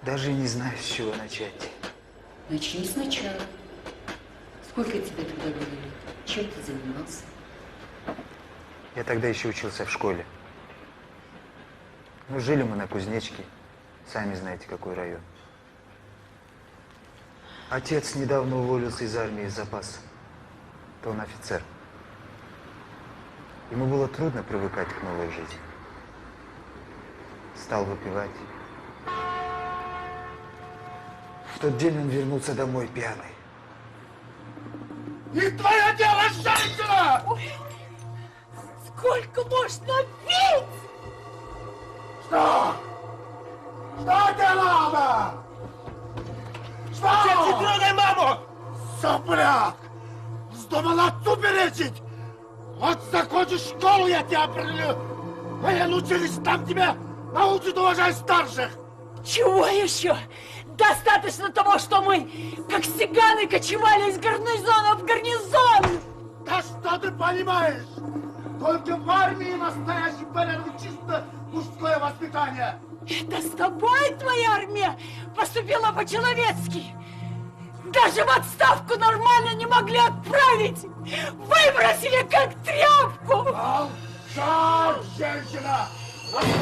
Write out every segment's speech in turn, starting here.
Даже не знаю, с чего начать. Начни сначала. Сколько тебе тогда было лет? Чем ты занимался? Я тогда еще учился в школе. Ну, жили мы на Кузнечке. Сами знаете, какой район. Отец недавно уволился из армии из запаса. То он офицер. Ему было трудно привыкать к новой жизни. Стал выпивать. В тот день он вернулся домой пьяный. Не твое дело, женщина! Ой, сколько можно пить? Что? Что тебе надо? Что? Отец, не трогай маму! Сопляк! Вздумал отцу перечить? Вот закончишь школу, я тебя определю. Военное училище, там тебя научат уважать старших. Чего еще? Достаточно того, что мы, как цыганы, кочевали из гарнизона в гарнизон! Да что ты понимаешь? Только в армии настоящий порядок, чисто мужское воспитание. Это с тобой твоя армия поступила по-человецки. Даже в отставку нормально не могли отправить. Выбросили как тряпку. Молчать, женщина!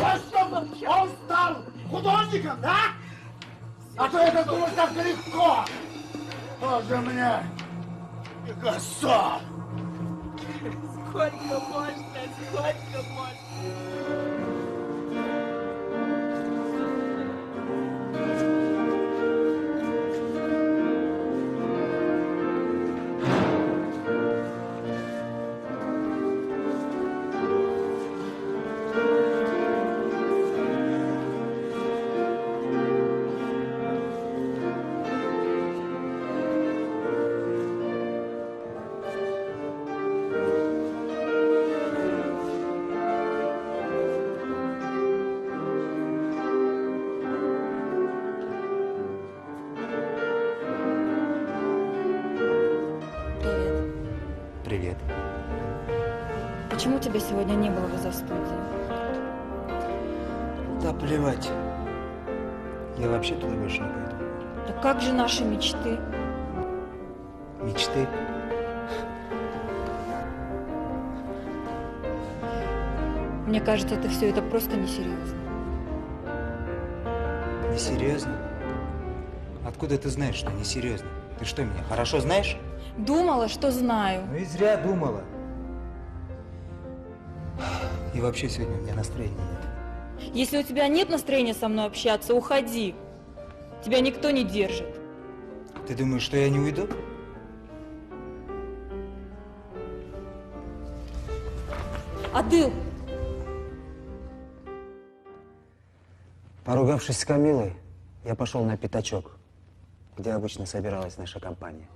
А что, он стал художником, да? А то это думаешь так легко. Тоже мне и косо. Сколько можно, сколько можно. Привет. Почему тебя сегодня не было возле студии? Да плевать. Я вообще туда больше не пойду. Да как же наши мечты? Мечты? Мне кажется, ты все это просто несерьезно. Несерьезно? Откуда ты знаешь, что несерьезно? Ты что, меня хорошо знаешь? Думала, что знаю. Ну и зря думала. И вообще сегодня у меня настроения нет. Если у тебя нет настроения со мной общаться, уходи. Тебя никто не держит. Ты думаешь, что я не уйду? Адыл! Поругавшись с Камилой, я пошел на пятачок, где обычно собиралась наша компания.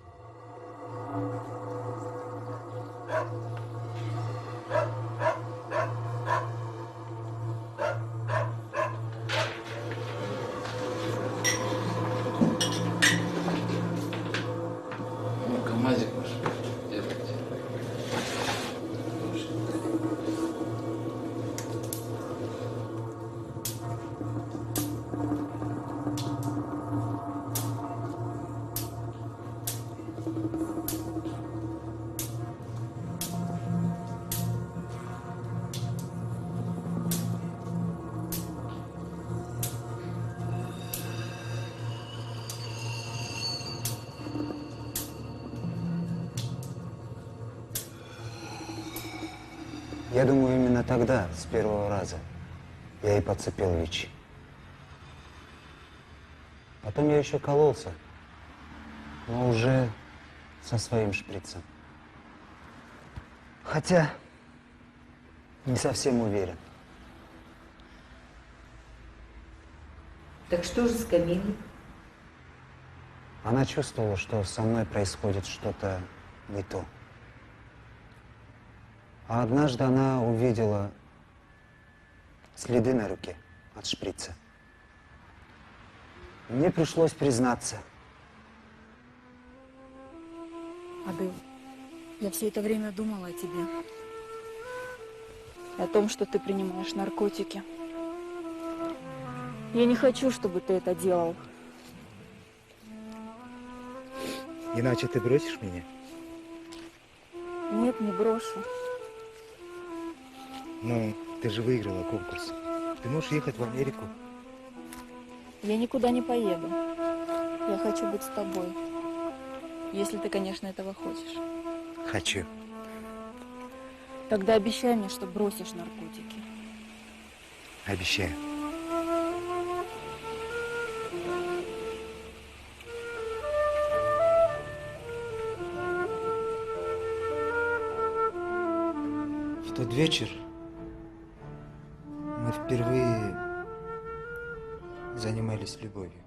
КамАЗик ваш. Делайте. Я думаю, именно тогда, с первого раза, я и подцепил ВИЧ. Потом я еще кололся, но уже со своим шприцем. Хотя не совсем уверен. Так что же с Камилой? Она чувствовала, что со мной происходит что-то не то. А однажды она увидела следы на руке от шприца. Мне пришлось признаться. Адыл, я все это время думала о тебе. И о том, что ты принимаешь наркотики. Я не хочу, чтобы ты это делал. Иначе ты бросишь меня? Нет, не брошу. Ну, ты же выиграла конкурс. Ты можешь ехать в Америку. Я никуда не поеду. Я хочу быть с тобой. Если ты, конечно, этого хочешь. Хочу. Тогда обещай мне, что бросишь наркотики. Обещаю. В тот вечер мы впервые занимались любовью.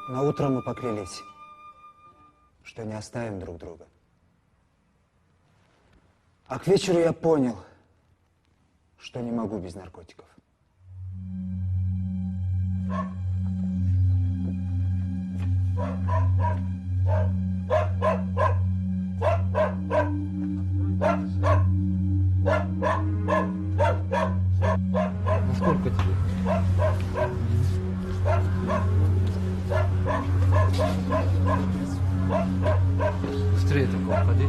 На утро мы поклялись, что не оставим друг друга. А к вечеру я понял, что не могу без наркотиков. Насколько тебе? Быстрее только уходи.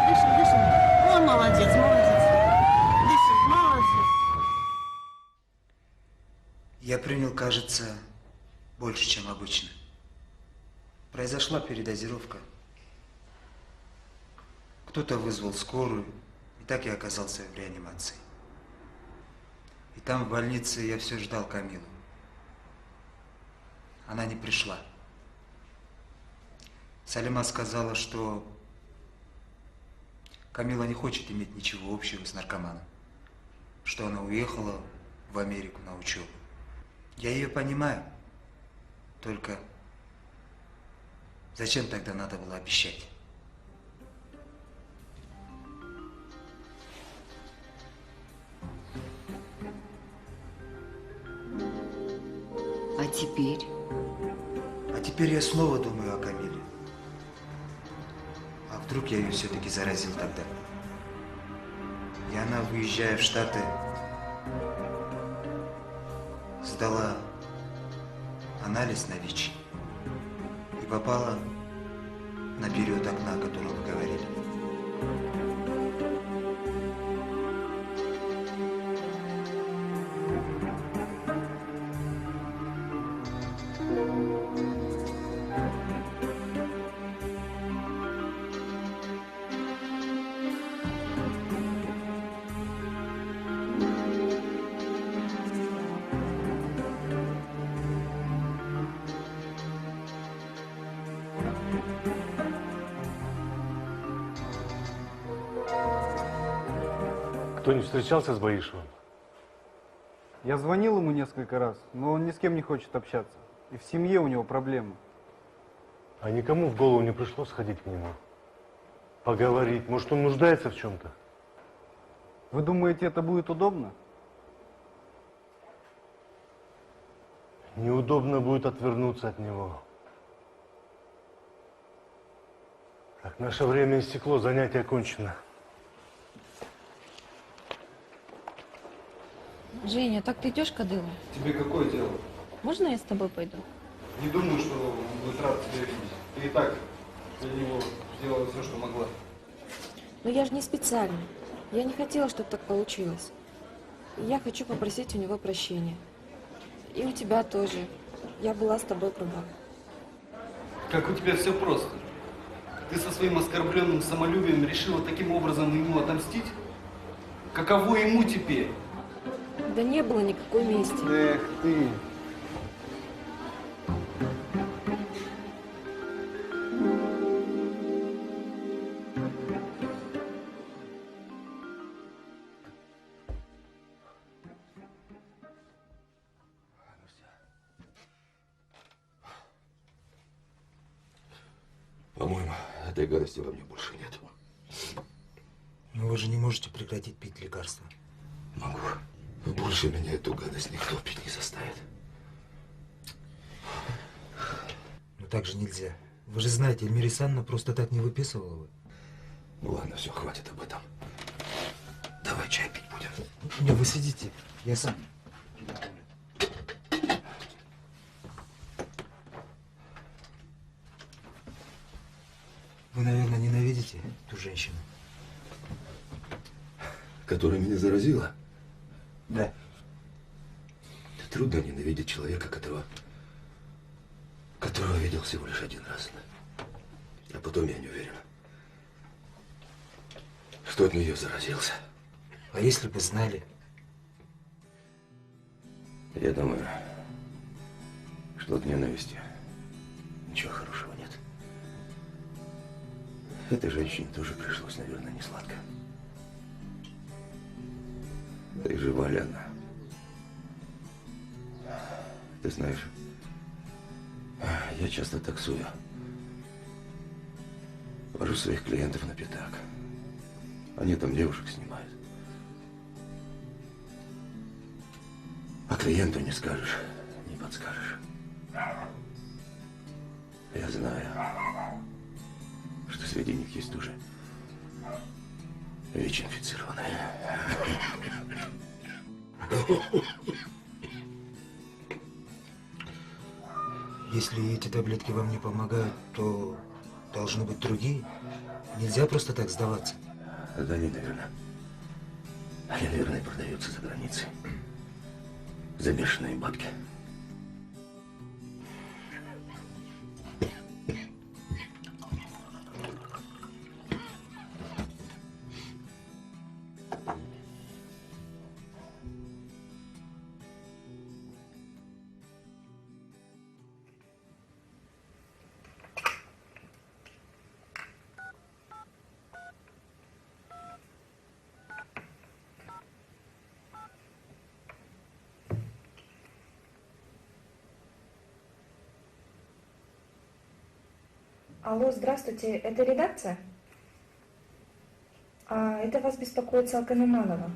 Дыши, дыши. О, молодец, молодец. Дыши, молодец. Я принял, кажется, больше, чем обычно. Произошла передозировка. Кто-то вызвал скорую, и так я оказался в реанимации. И там, в больнице, я все ждал Камилу. Она не пришла. Салима сказала, что Камила не хочет иметь ничего общего с наркоманом, что она уехала в Америку на учебу. Я ее понимаю, только зачем тогда надо было обещать? А теперь? А теперь я снова думаю о Камиле. А вдруг я ее все-таки заразил тогда? И она, выезжая в Штаты, сдала анализ на ВИЧ и попала на период окна, о котором вы говорили. Кто-нибудь встречался с Баишевым? Я звонил ему несколько раз, но он ни с кем не хочет общаться. И в семье у него проблемы. А никому в голову не пришло сходить к нему? Поговорить? Может, он нуждается в чем-то? Вы думаете, это будет удобно? неудобно будет отвернуться от него. Так, наше время истекло, занятие окончено. Женя, так ты идешь к Адылу? Тебе какое дело? Можно я с тобой пойду? Не думаю, что он будет рад тебя видеть. Ты и так для него сделала все, что могла. Но я же не специально. Я не хотела, чтобы так получилось. Я хочу попросить у него прощения. И у тебя тоже. Я была с тобой права. Как у тебя все просто. Ты со своим оскорбленным самолюбием решила таким образом ему отомстить? Каково ему теперь? Да не было никакой мести. Эх ты. По-моему, этой гадости во мне больше нет. Но вы же не можете прекратить пить лекарства. Могу. Но больше меня эту гадость никто пить не заставит. Но так же нельзя. Вы же знаете, Эльмира Санна просто так не выписывала бы. Ну ладно, все, хватит об этом. Давай чай пить будем. Не, вы сидите, я сам. Вы, наверное, ненавидите ту женщину? Которая меня заразила? Да. Трудно ненавидеть человека, которого видел всего лишь один раз. А потом я не уверен, что от нее заразился. А если бы знали? Я думаю, что от ненависти ничего хорошего нет. Этой женщине тоже пришлось, наверное, не сладко. Да и жива ли она? Ты знаешь, я часто таксую. Вожу своих клиентов на пятак. Они там девушек снимают. А клиенту не скажешь, не подскажешь. Я знаю, что среди них есть тоже ВИЧ-инфицированные. Если эти таблетки вам не помогают, то должны быть другие. Нельзя просто так сдаваться. Да, они, наверное. Они, наверное, продаются за границей. За бешеные бабки. Алло, здравствуйте, это редакция? Это вас беспокоит Салкан Иманова.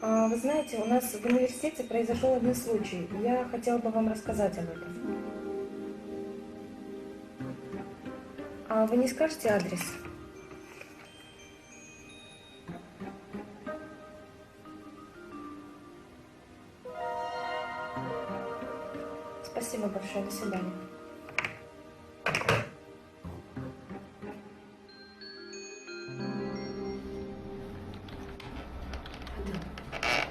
Вы знаете, у нас в университете произошел один случай. Я хотела бы вам рассказать об этом. Вы не скажете адрес? Спасибо большое, до свидания.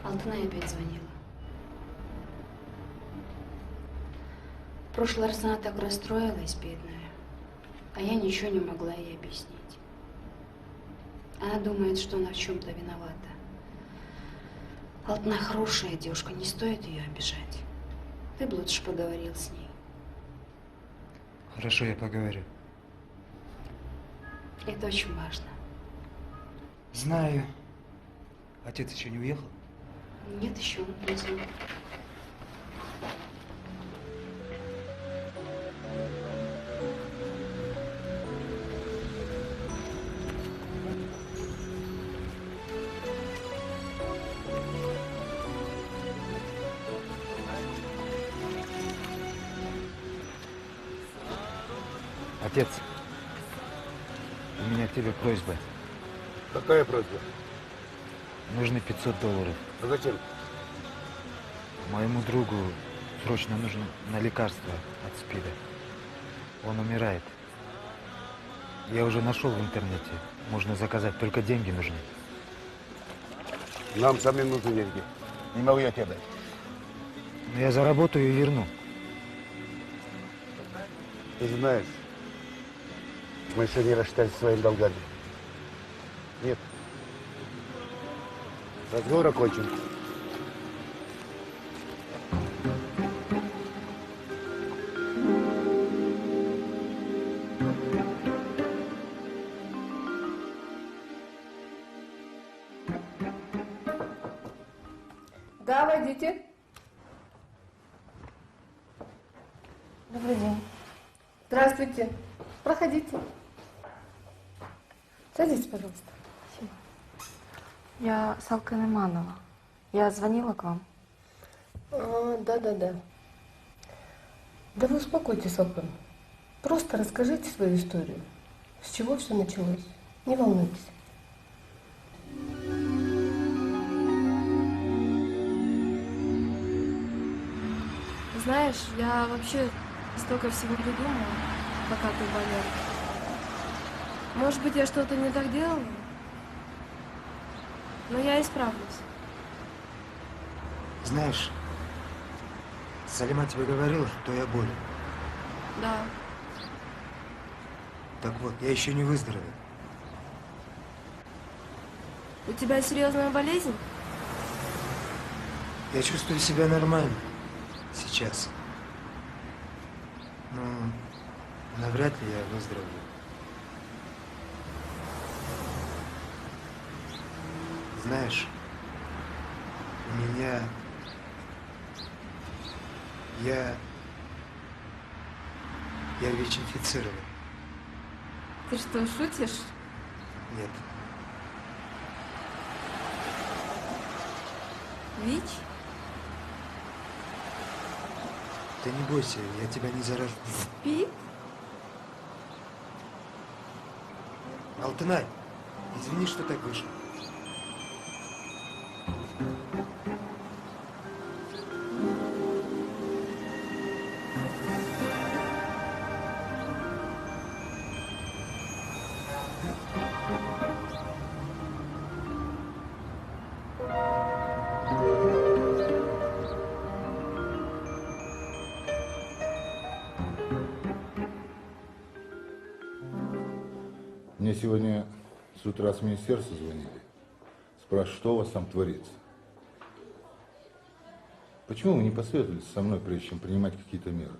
Алтынай опять звонила. В прошлый раз она так расстроилась, бедная, а я ничего не могла ей объяснить. Она думает, что она в чем-то виновата. Алтынай хорошая девушка, не стоит ее обижать. Ты бы лучше поговорил с ней. Хорошо, я поговорю. Это очень важно. Знаю. Отец еще не уехал? Нет, еще внизу. Отец, у меня к тебе просьба. Какая просьба? Нужны $500. А зачем? Моему другу срочно нужно на лекарство от СПИДа. Он умирает. Я уже нашел в интернете. Можно заказать, только деньги нужны. Нам самим нужны деньги. Не могу я тебе дать. Но я заработаю и верну. Ты знаешь, мы еще не рассчитались своими долгами. Нет. Разговор окончен. Да, войдите. Добрый день. Здравствуйте. Проходите. Садитесь, пожалуйста. Спасибо. Я Салкын Иманова. Я звонила к вам. Да. Да вы успокойтесь, Салкын. Просто расскажите свою историю. С чего все началось. Не волнуйтесь. Знаешь, я вообще столько всего придумала, пока ты болел. Может быть, я что-то не так делала? Но я исправлюсь. Знаешь, Салима тебе говорила, что я болен. Да. Так вот, я еще не выздоровел. У тебя серьезная болезнь? Я чувствую себя нормально сейчас. Но навряд ли я выздоровлю. Знаешь, у меня... Я ВИЧ-инфицирован. Ты что, шутишь? Нет. ВИЧ? Ты не бойся, я тебя не заражу. СПИД? Алтынай, извини, что так вышло. Мне сегодня с утра с министерства звонили. Спрашивают, что у вас там творится. Почему вы не посоветовались со мной, прежде чем принимать какие-то меры?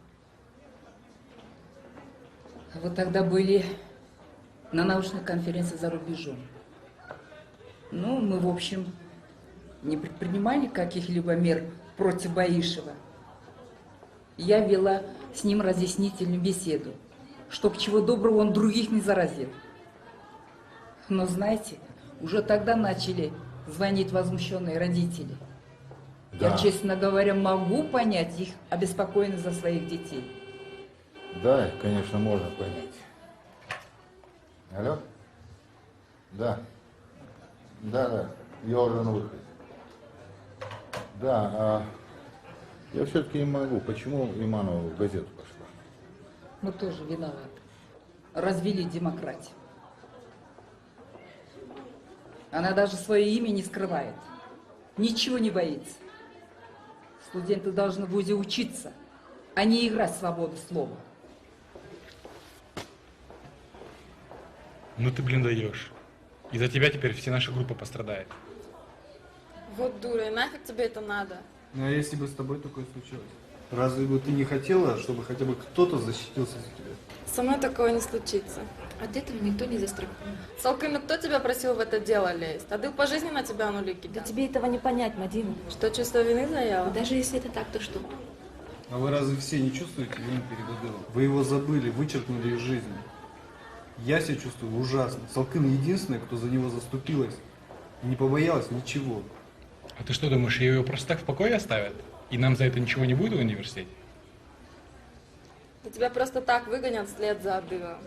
Вы тогда были на научной конференции за рубежом. Ну, мы, в общем, не предпринимали каких-либо мер против Баишева. Я вела с ним разъяснительную беседу, чтоб чего доброго он других не заразил. Но, знаете, уже тогда начали звонить возмущенные родители. Да. Я, честно говоря, могу понять их обеспокоенность за своих детей. Да, их, конечно, можно понять. Алло? Да. Да, я уже на выходе. Да, я все-таки не могу. Почему Иманова в газету пошла? Мы тоже виноваты. Развели демократию. Она даже свое имя не скрывает. Ничего не боится. Студенты должны в ВУЗе учиться, а не играть в свободу слова. Ну ты, блин, даешь. Из-за тебя теперь вся наша группа пострадает. Вот дура, и нафиг тебе это надо? Ну а если бы с тобой такое случилось? Разве бы ты не хотела, чтобы хотя бы кто-то защитился за тебя? Со мной такого не случится. От этого никто не застрахован. Салкын, ну кто тебя просил в это дело лезть? А ты по жизни на тебя нулики. Да тебе этого не понять, Мадина. Что, чувство вины заяло? Даже если это так, то что? А вы разве все не чувствуете вину перед Адылом? Вы его забыли, вычеркнули из жизни. Я себя чувствую ужасно. Салкын единственная, кто за него заступилась. И не побоялась ничего. А ты что думаешь, ее просто так в покое оставят? И нам за это ничего не будет в университете? Да тебя просто так выгонят вслед за Адылом.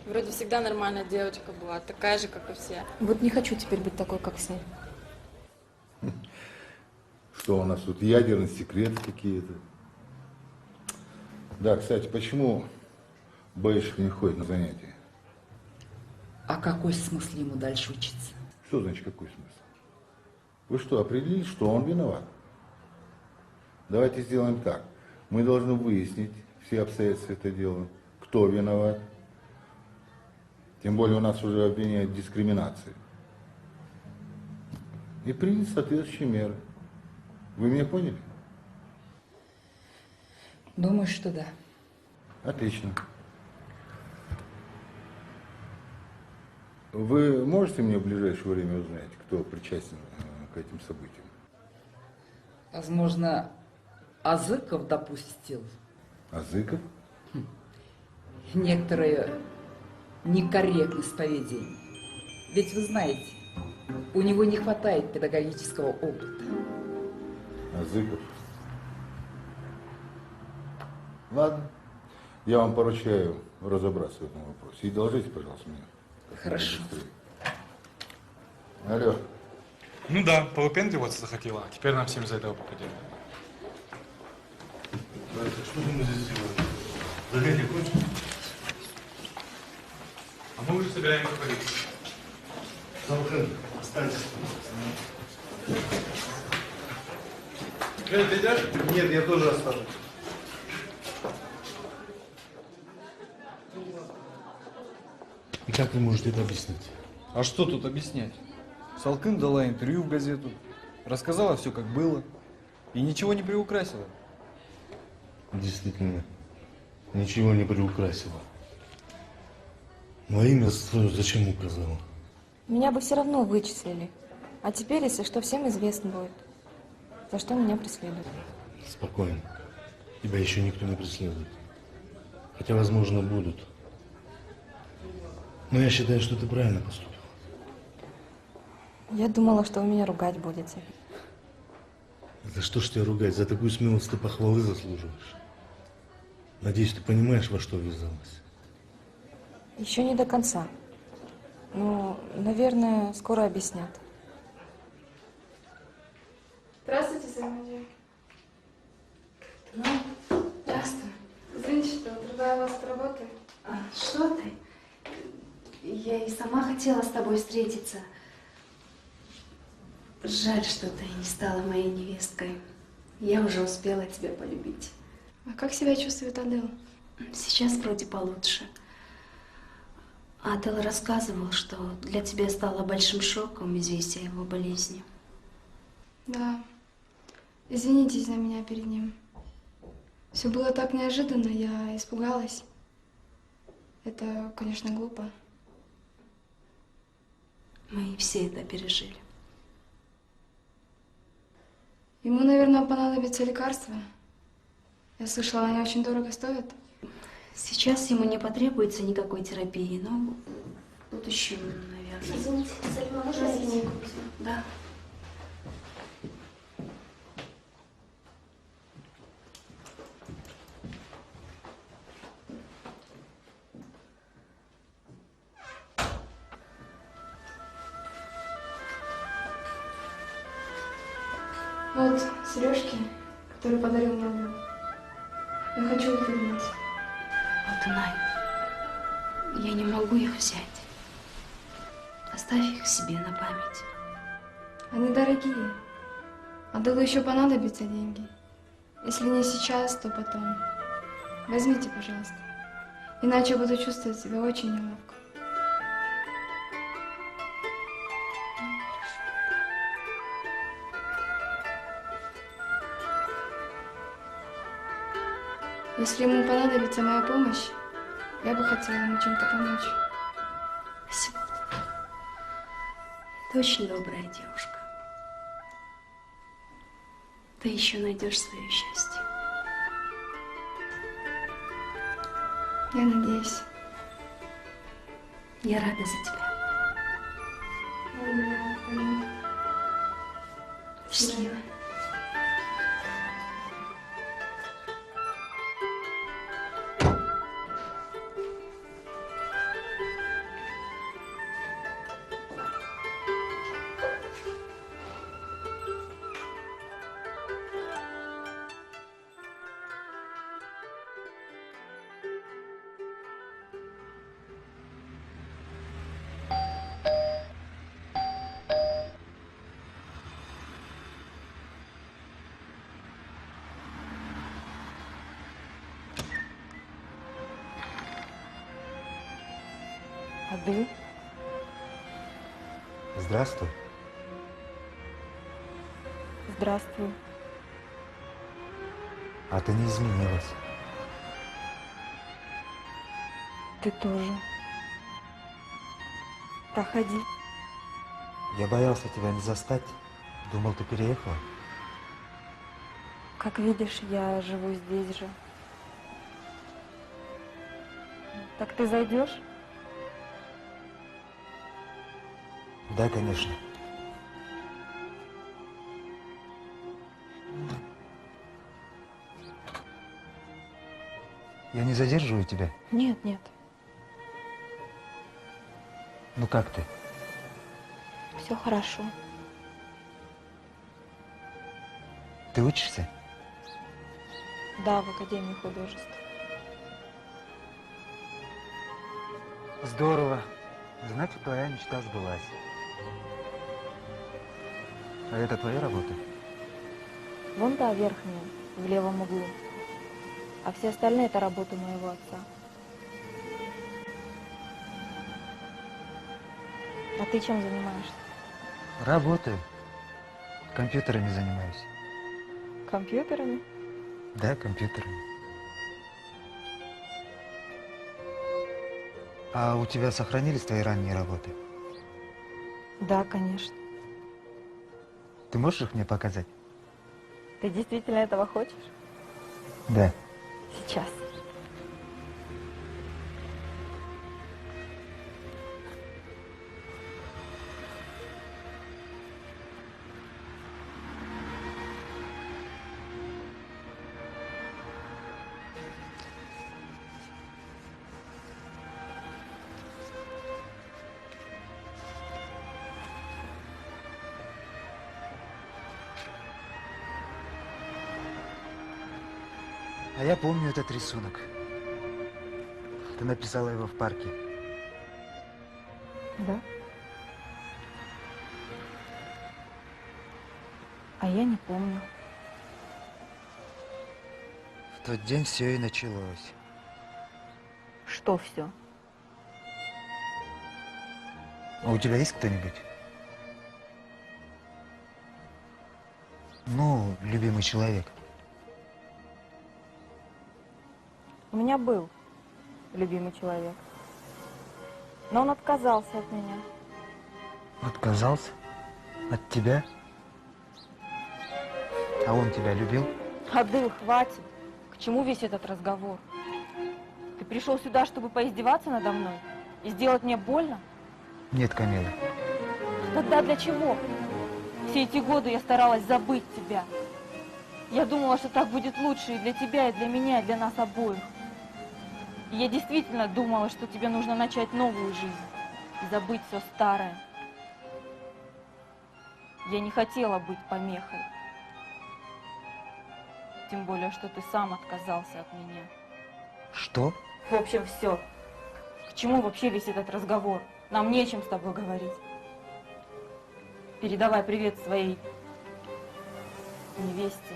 Вроде всегда нормальная девочка была, такая же, как и все. Вот не хочу теперь быть такой, как все. Что у нас тут, ядерные секреты какие-то? Да, кстати, почему Баишев не ходит на занятия? А какой смысл ему дальше учиться? Что значит, какой смысл? Вы что, определили, что он виноват? Давайте сделаем так. Мы должны выяснить все обстоятельства этого дела. Кто виноват? Тем более у нас уже обвиняют в дискриминации. И принять соответствующие меры. Вы меня поняли? Думаю, что да. Отлично. Вы можете мне в ближайшее время узнать, кто причастен к этим событиям? Возможно, Азыков допустил Азыков? некоторые некорректность поведения. Ведь вы знаете, у него не хватает педагогического опыта. Азыков. Ладно, я вам поручаю разобраться в этом вопросе. И доложите, пожалуйста, мне. Хорошо. Алло. Ну да, повыпендриваться захотела, а теперь нам всем из-за этого попадет. Что мы здесь делаем? Занятие кончилось? А мы уже собираемся поговорить. Салкын, останься. Ты идешь? Нет, я тоже останусь. И как вы можете это объяснить? А что тут объяснять? Салкын дала интервью в газету, рассказала все, как было, и ничего не приукрасила. Действительно, ничего не приукрасила. Но имя свое зачем указала? Меня бы все равно вычислили. А теперь, если что, всем известно будет, за что меня преследуют. Спокойно. Тебя еще никто не преследует. Хотя, возможно, будут. Но я считаю, что ты правильно поступил. Я думала, что вы меня ругать будете. За что ж тебя ругать? За такую смелость ты похвалы заслуживаешь. Надеюсь, ты понимаешь, во что ввязалась. Еще не до конца. Но, наверное, скоро объяснят. Здравствуйте, Самадия. Ну, здравствуй. Извините, что утруждаю вас от работы. Что ты? Я и сама хотела с тобой встретиться. Жаль, что ты не стала моей невесткой. Я уже успела тебя полюбить. А как себя чувствует Адел? Сейчас вроде получше. Адел рассказывал, что для тебя стало большим шоком известие о его болезни. Да. Извинитесь за меня перед ним. Все было так неожиданно, я испугалась. Это, конечно, глупо. Мы все это пережили. Ему, наверное, понадобится лекарство. Я слышала, они очень дорого стоят. Сейчас ему не потребуется никакой терапии, но в будущем, наверное. Извините, Сальма, можно извините? Да. Вот сережки, которые подарил мне Адел. Я хочу их вернуть. Алтынай, я не могу их взять. Оставь их себе на память. Они дорогие. Аделу еще понадобятся деньги. Если не сейчас, то потом. Возьмите, пожалуйста. Иначе буду чувствовать себя очень неловко. Если ему понадобится моя помощь, я бы хотела ему чем-то помочь. Спасибо. Ты очень добрая девушка. Ты еще найдешь свое счастье. Я надеюсь. Я рада за тебя. Счастливо. Адыл? Здравствуй. Здравствуй. А ты не изменилась. Ты тоже. Проходи. Я боялся тебя не застать. Думал, ты переехала. Как видишь, я живу здесь же. Так ты зайдешь? Да, конечно. Я не задерживаю тебя? Нет, нет. Ну как ты? Все хорошо. Ты учишься? Да, в Академии художеств. Здорово. Значит, твоя мечта сбылась. А это твоя работа? Вон та верхняя, в левом углу. А все остальные — это работа моего отца. А ты чем занимаешься? Работаю. Компьютерами занимаюсь. Компьютерами? Да, компьютерами. А у тебя сохранились твои ранние работы? Да, конечно. Ты можешь их мне показать? Ты действительно этого хочешь? Да. Сейчас. А я помню этот рисунок. Ты написала его в парке. Да? А я не помню. В тот день все и началось. Что все? А у тебя есть кто-нибудь? Ну, любимый человек. У меня был любимый человек. Но он отказался от меня. Отказался? От тебя? А он тебя любил? Адыл, хватит. К чему весь этот разговор? Ты пришел сюда, чтобы поиздеваться надо мной? И сделать мне больно? Нет, Камила. Тогда для чего? Все эти годы я старалась забыть тебя. Я думала, что так будет лучше и для тебя, и для меня, и для нас обоих. И я действительно думала, что тебе нужно начать новую жизнь и забыть все старое. Я не хотела быть помехой. Тем более, что ты сам отказался от меня. Что? В общем, все. К чему вообще весь этот разговор? Нам нечем с тобой говорить. Передавай привет своей невесте,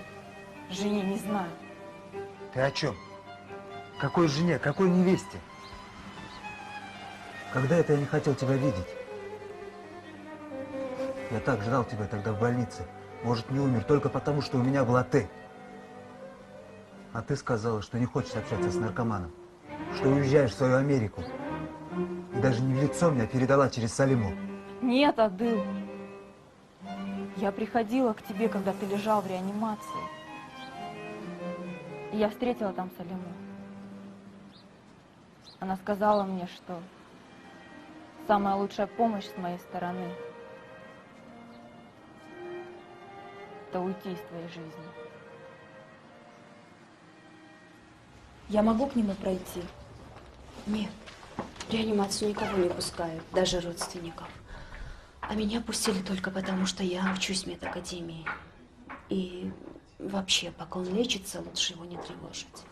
жене, не знаю. Ты о чем? Какой жене? Какой невесте? Когда это я не хотел тебя видеть? Я так ждал тебя тогда в больнице. Может, не умер только потому, что у меня была ты. А ты сказала, что не хочешь общаться с наркоманом, что уезжаешь в свою Америку. И даже не в лицо мне, а передала через Салиму. Нет, Адыл. Я приходила к тебе, когда ты лежал в реанимации. И я встретила там Салиму. Она сказала мне, что самая лучшая помощь с моей стороны – это уйти из твоей жизни. Я могу к нему пройти? Нет, в реанимацию никого не пускают, даже родственников. А меня пустили только потому, что я учусь в медакадемии. И вообще, пока он лечится, лучше его не тревожить.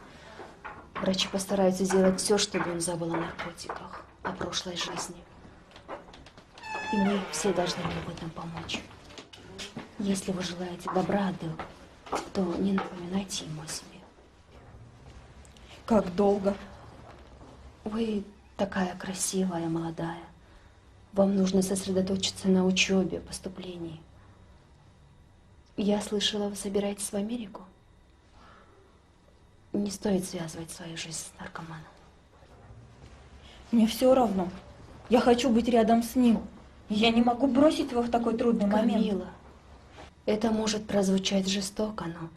Врачи постараются сделать все, чтобы он забыл о наркотиках, о прошлой жизни. И мы все должны ему в этом помочь. Если вы желаете добра, Адыл, то не напоминайте ему о себе. Как долго? Вы такая красивая, молодая. Вам нужно сосредоточиться на учебе, поступлении. Я слышала, вы собираетесь в Америку? Не стоит связывать свою жизнь с наркоманом. Мне все равно. Я хочу быть рядом с ним. Я не могу бросить его в такой трудный момент. Камила, это может прозвучать жестоко, но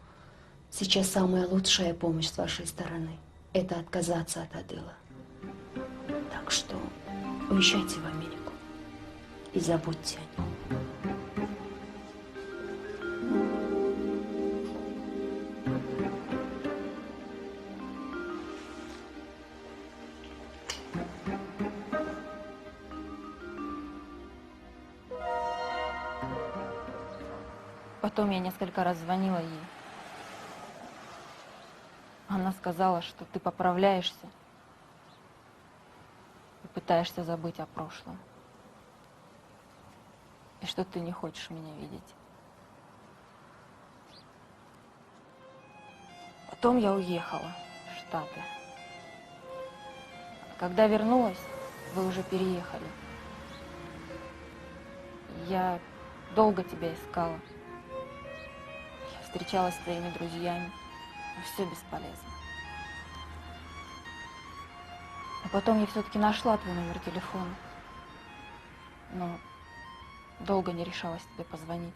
сейчас самая лучшая помощь с вашей стороны – это отказаться от Адыла. Так что уезжайте в Америку и забудьте о нем. Потом я несколько раз звонила ей. Она сказала, что ты поправляешься и пытаешься забыть о прошлом. И что ты не хочешь меня видеть. Потом я уехала в Штаты. А когда вернулась, вы уже переехали. Я долго тебя искала. Встречалась с твоими друзьями, но все бесполезно. А потом я все-таки нашла твой номер телефона, но долго не решалась тебе позвонить,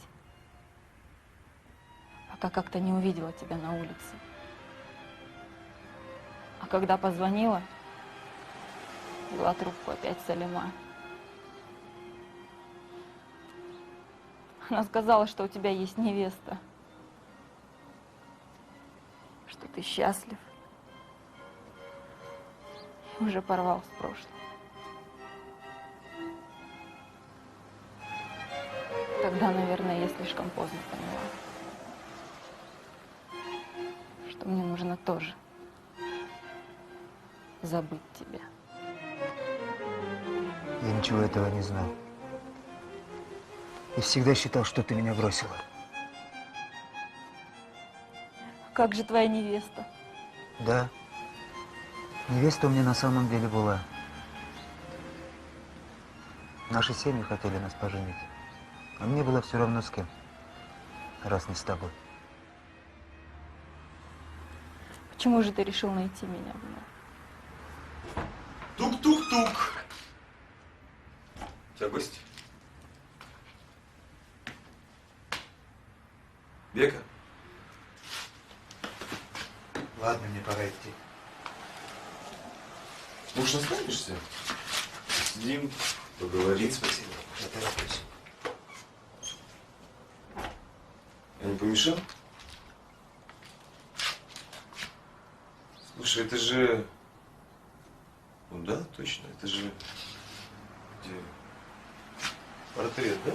пока как-то не увидела тебя на улице. А когда позвонила, взяла трубку опять Салима. Она сказала, что у тебя есть невеста, что ты счастлив и уже порвал с прошлым. Тогда, наверное, я слишком поздно поняла, что мне нужно тоже забыть тебя. Я ничего этого не знал. И всегда считал, что ты меня бросила. Как же твоя невеста? Да. Невеста у меня на самом деле была. Наши семьи хотели нас поженить. А мне было все равно с кем, раз не с тобой. Почему же ты решил найти меня? Тук-тук-тук. У тебя гости? Бека? Ладно, мне пора идти. Может, останешься? Сидим, поговорим. Спасибо. Я тороплюсь. Я не помешал? Слушай, это же... Ну да, точно, это же... Где? Портрет, да?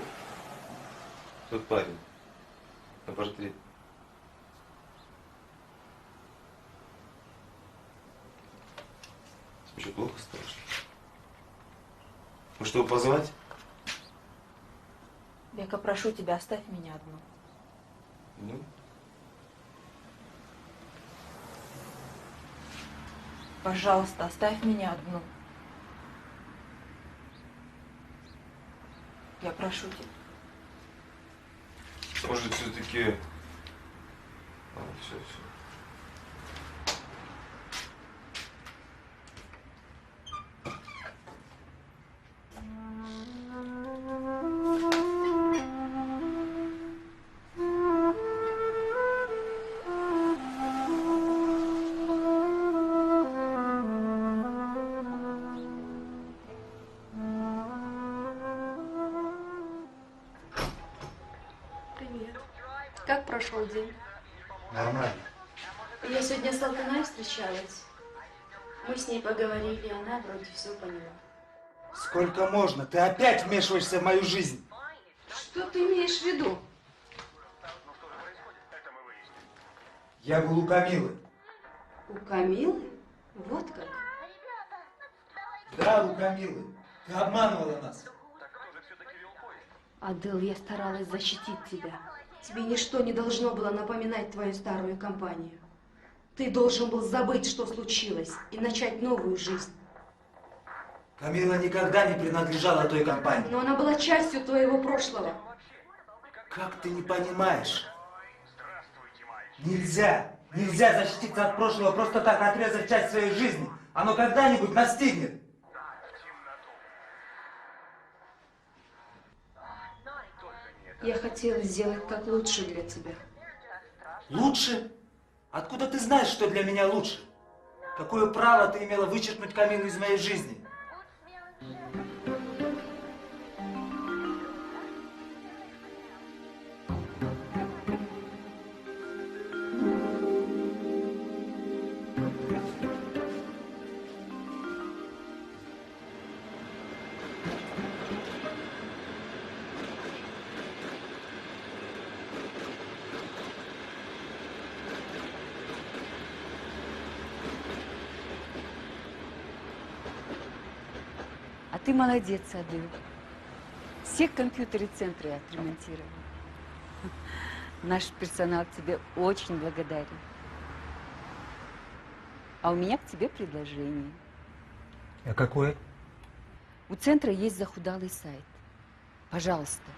Тот парень. На портрете. Тебе что, плохо стало, что ли? Может, его позвать? Бека, прошу тебя, оставь меня одну. Ну? Пожалуйста, оставь меня одну. Я прошу тебя. Может, все-таки... Все. Привет. Как прошел день? Нормально. Я сегодня с Алтынай встречалась. Мы с ней поговорили, она вроде все поняла. Сколько можно? Ты опять вмешиваешься в мою жизнь. Что ты имеешь в виду? Я был у Камилы. У Камилы? Вот как? Да, у Камилы. Ты обманывала нас. Адыл, я старалась защитить тебя. Тебе ничто не должно было напоминать твою старую компанию. Ты должен был забыть, что случилось, и начать новую жизнь. Камила никогда не принадлежала той компании. Но она была частью твоего прошлого. Как ты не понимаешь? Нельзя защититься от прошлого, просто так отрезать часть своей жизни. Оно когда-нибудь настигнет. Я хотела сделать как лучше для тебя. Лучше? Откуда ты знаешь, что для меня лучше? Какое право ты имела вычеркнуть Камилу из моей жизни? А ты молодец, Адыл. Все компьютеры центра отремонтировал. Наш персонал тебе очень благодарен. А у меня к тебе предложение. А какое? У центра есть захудалый сайт. Пожалуйста,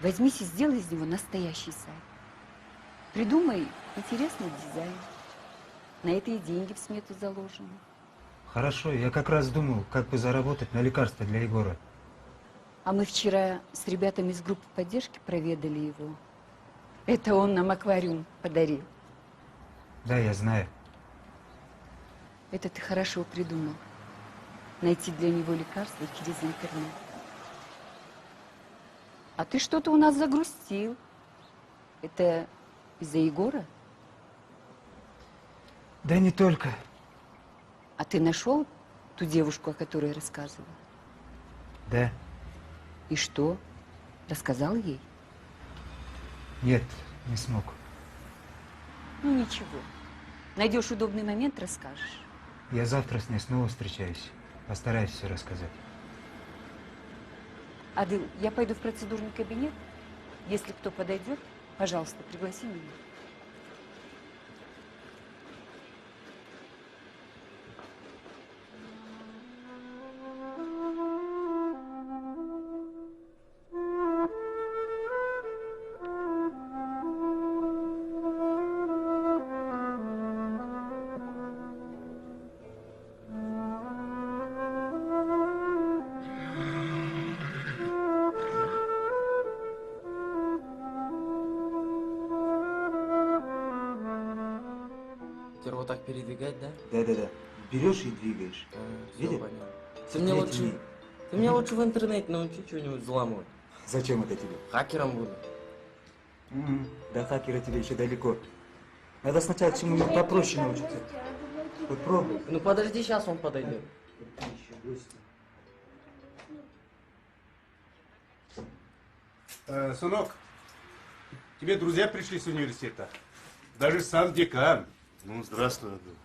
возьмись и сделай из него настоящий сайт. Придумай интересный дизайн. На это и деньги в смету заложены. Хорошо, я как раз думал, как бы заработать на лекарства для Егора. А мы вчера с ребятами из группы поддержки проведали его. Это он нам аквариум подарил. Да, я знаю. Это ты хорошо придумал. Найти для него лекарства через интернет. А ты что-то у нас загрустил. Это из-за Егора? Да не только. А ты нашел ту девушку, о которой я рассказывала? Да. И что? Рассказал ей? Нет, не смог. Ну ничего. Найдешь удобный момент, расскажешь. Я завтра с ней снова встречаюсь. Постараюсь все рассказать. Адыл, я пойду в процедурный кабинет. Если кто подойдет, пожалуйста, пригласи меня. Вот так передвигать, да? Да. Берешь и двигаешь. Все Видишь? понятно. Ты мне лучше в интернете научи что-нибудь взламывать. Зачем это тебе? Хакером буду. До хакера тебе еще далеко. Надо сначала чему-нибудь попроще научиться. Попробуй. Ну подожди, сейчас он подойдет. Сынок, тебе друзья пришли с университета. Даже сам декан. Ну, здравствуй, Адыл.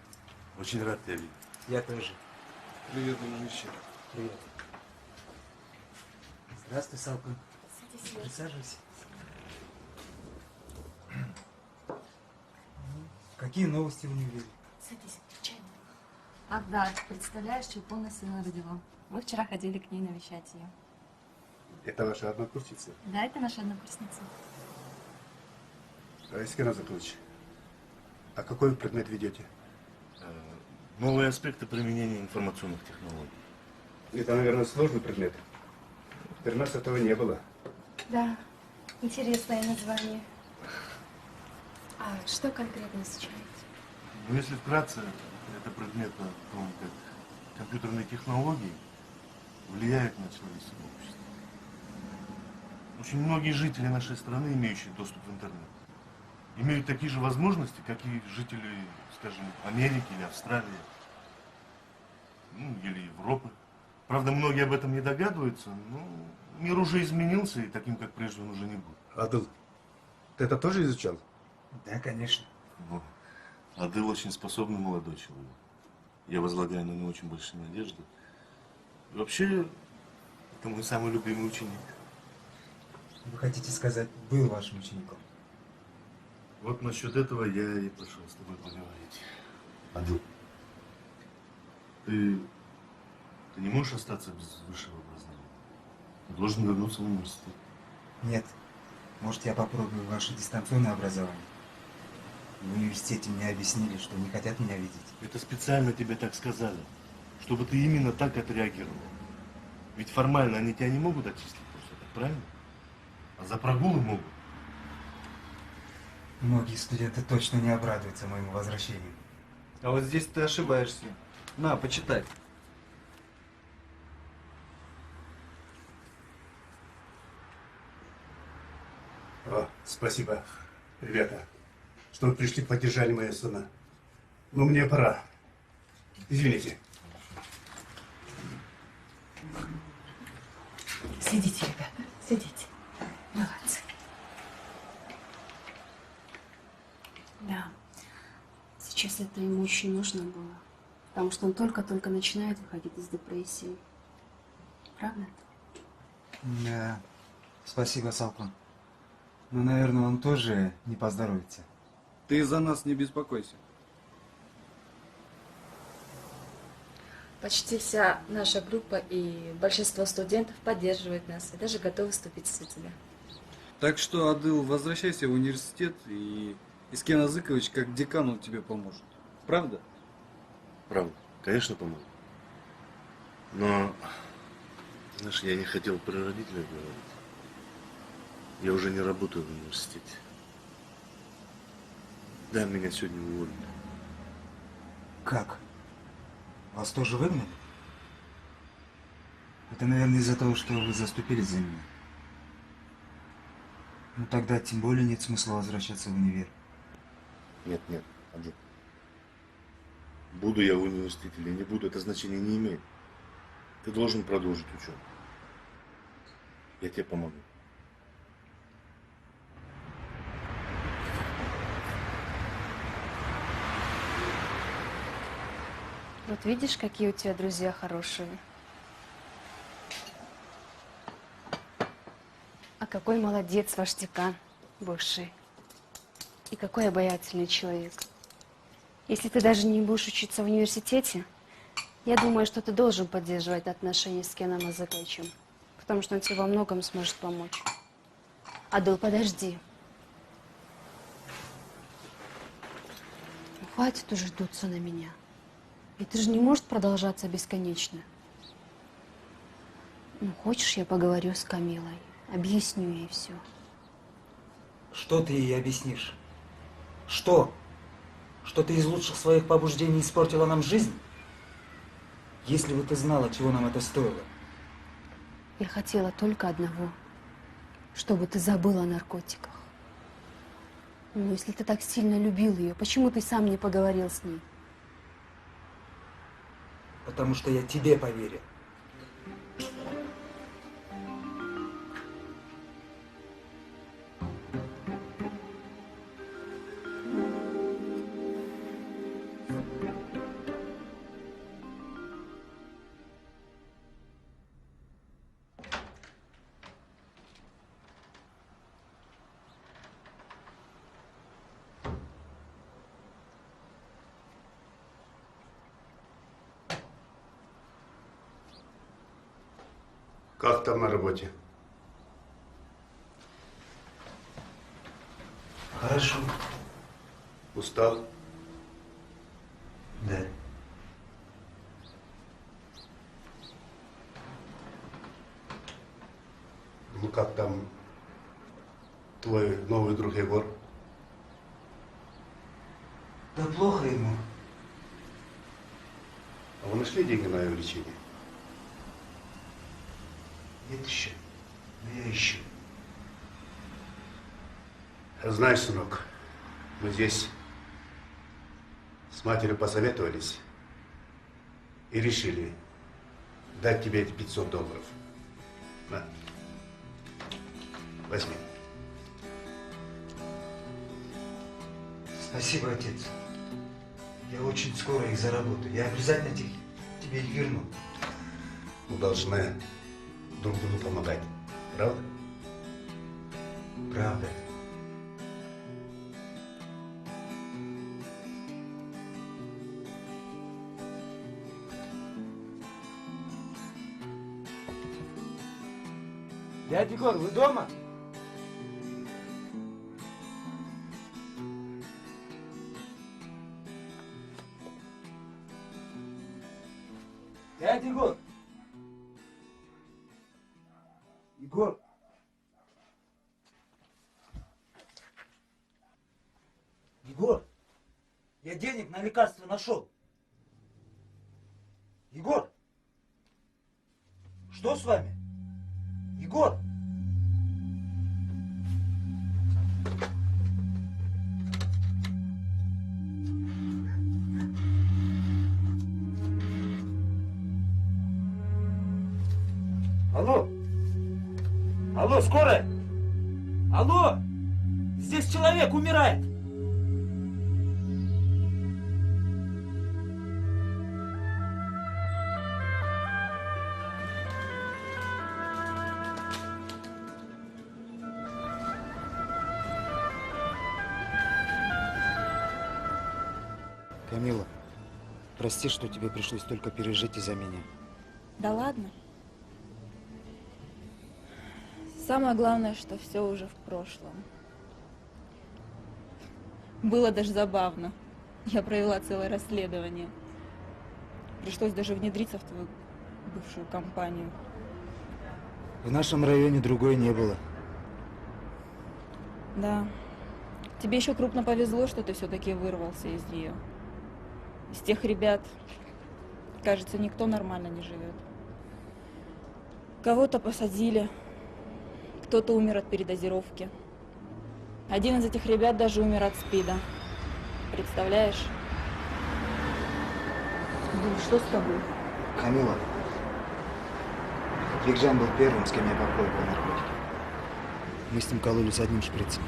Очень рад тебя видеть. Я тоже. Привет, дружище. Привет. Здравствуй, Салкун. Присаживайся. Какие новости в универе? Садись, чай. Ах да, представляешь, Чулпона сына родила. Мы вчера ходили к ней навещать ее. Это ваша однокурсница? Да, это наша однокурсница. Искина Заклыч, а какой вы предмет ведете? Новые аспекты применения информационных технологий. Это, наверное, сложный предмет. При нас этого не было. Да, интересное название. А что конкретно изучаете? Ну, если вкратце, это предмет о том, как компьютерные технологии влияют на человеческое общество. Очень многие жители нашей страны, имеющие доступ в интернет, имеют такие же возможности, как и жители, скажем, Америки или Австралии, ну, или Европы. Правда, многие об этом не догадываются, но мир уже изменился, и таким, как прежде, он уже не будет. Адыл, ты это тоже изучал? Да, конечно. Ну, Адыл очень способный молодой человек. Я возлагаю на него очень большие надежды. И вообще, это мой самый любимый ученик. Вы хотите сказать, был вашим учеником? Вот насчет этого я и пришел с тобой поговорить. Адыл, ты Ты не можешь остаться без высшего образования. Ты должен вернуться в университет. Нет. Может, я попробую ваше дистанционное образование? В университете мне объяснили, что не хотят меня видеть. Это специально тебе так сказали, чтобы ты именно так отреагировал. Ведь формально они тебя не могут отчислить просто так, правильно? А за прогулы могут. Многие студенты точно не обрадуются моему возвращению. А вот здесь ты ошибаешься. На, почитай. О, спасибо, ребята, что вы пришли, поддержали моего сына. Но мне пора. Извините. Сидите, ребята, сидите. Молодцы. Да, сейчас это ему очень нужно было, потому что он только-только начинает выходить из депрессии. Правда? Да. Спасибо, Салкун. Но, наверное, он тоже не поздоровится. Ты за нас не беспокойся. Почти вся наша группа и большинство студентов поддерживают нас и даже готовы вступиться за тебя. Так что, Адыл, возвращайся в университет, и Искен Азыкович, как декан, он тебе поможет. Правда? Правда, конечно, поможет. Но, знаешь, я не хотел при родителях говорить. Я уже не работаю в университете. Да, меня сегодня уволили. Как? Вас тоже выгнали? Это, наверное, из-за того, что вы заступились за меня. Ну тогда тем более нет смысла возвращаться в универ. Нет, Адил. Буду я в университете или не буду, это значения не имеет. Ты должен продолжить учебу. Я тебе помогу. Вот видишь, какие у тебя друзья хорошие. А какой молодец ваш декан бывший. И какой обаятельный человек. Если ты даже не будешь учиться в университете, я думаю, что ты должен поддерживать отношения с Кеном Азыковичем, потому что он тебе во многом сможет помочь. Адыл, подожди. Ну, хватит уже дуться на меня. Это же не может продолжаться бесконечно. Ну, хочешь, я поговорю с Камилой, объясню ей все. Что ты ей объяснишь? Что? Что ты из лучших своих побуждений испортила нам жизнь? Если бы ты знала, чего нам это стоило. Я хотела только одного, чтобы ты забыл о наркотиках. Ну, если ты так сильно любил ее, почему ты сам не поговорил с ней? Потому что я тебе поверил. Как там на работе? Хорошо. Устал? Да. Ну как там твой новый друг Егор? Да плохо ему. А вы нашли деньги на его лечение? Нет еще. Но я ищу. Знаешь, сынок, мы здесь с матерью посоветовались и решили дать тебе эти $500. На. Возьми. Спасибо, отец. Я очень скоро их заработаю. Я обязательно тебе их верну. Мы должны друг другу помогать. Правда? Правда. Дядя Егор, вы дома? Дядя Егор! Егор! Егор! Я денег на лекарство нашел. Егор! Что с вами? Егор! Алло! Алло, скорая! Алло! Здесь человек умирает! Камила, прости, что тебе пришлось только пережить из-за меня. Да ладно. Самое главное, что все уже в прошлом. Было даже забавно. Я провела целое расследование. Пришлось даже внедриться в твою бывшую компанию. В нашем районе другой не было. Да. Тебе еще крупно повезло, что ты все-таки вырвался из нее. Из тех ребят, кажется, никто нормально не живет. Кого-то посадили, кто-то умер от передозировки. Один из этих ребят даже умер от СПИДа. Представляешь? Блин, что с тобой? Камила, Викжан был первым, с кем я попробовал наркотики. Мы с ним кололись одним шприцем.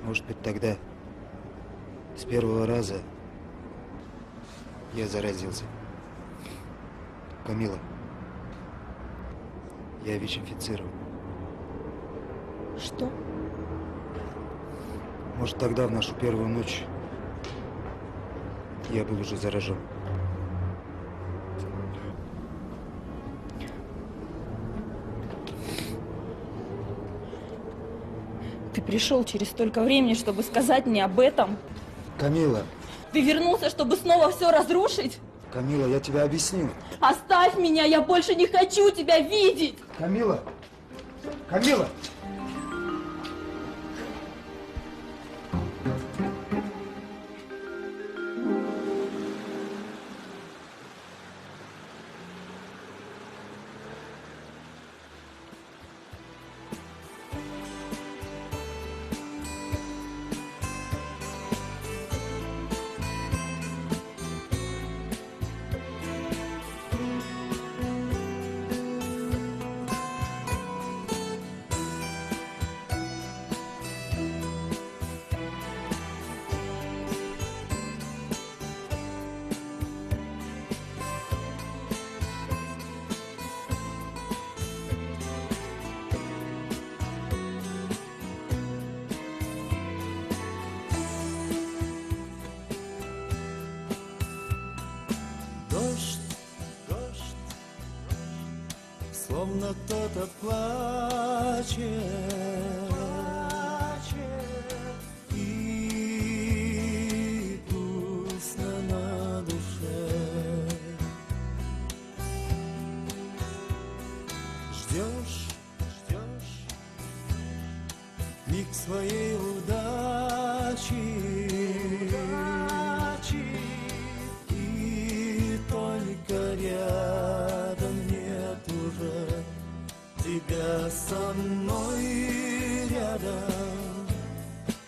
Может быть, тогда, с первого раза, я заразился. Камила, я ВИЧ-инфицирован. Что? Может, тогда, в нашу первую ночь, я был уже заражен. Ты пришел через столько времени, чтобы сказать мне об этом? Камила! Ты вернулся, чтобы снова все разрушить? Камила, я тебе объясню. Оставь меня, я больше не хочу тебя видеть! Камила! Камила! Словно кто-то плачет, и грустно на душе. Ждешь миг своей удачи, и только рядом нет уже тебя со мной рядом,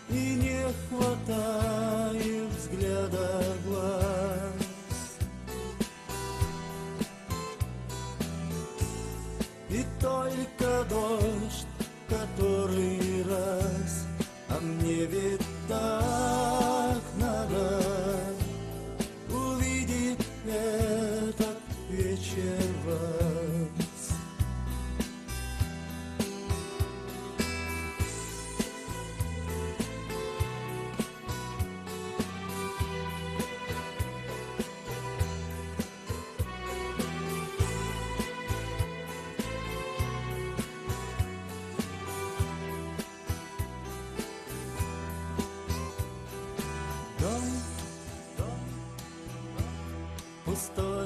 и не хватает взгляда глаз, и только дождь, который раз, а мне ведь так надо увидеть этот вечер вас. пустой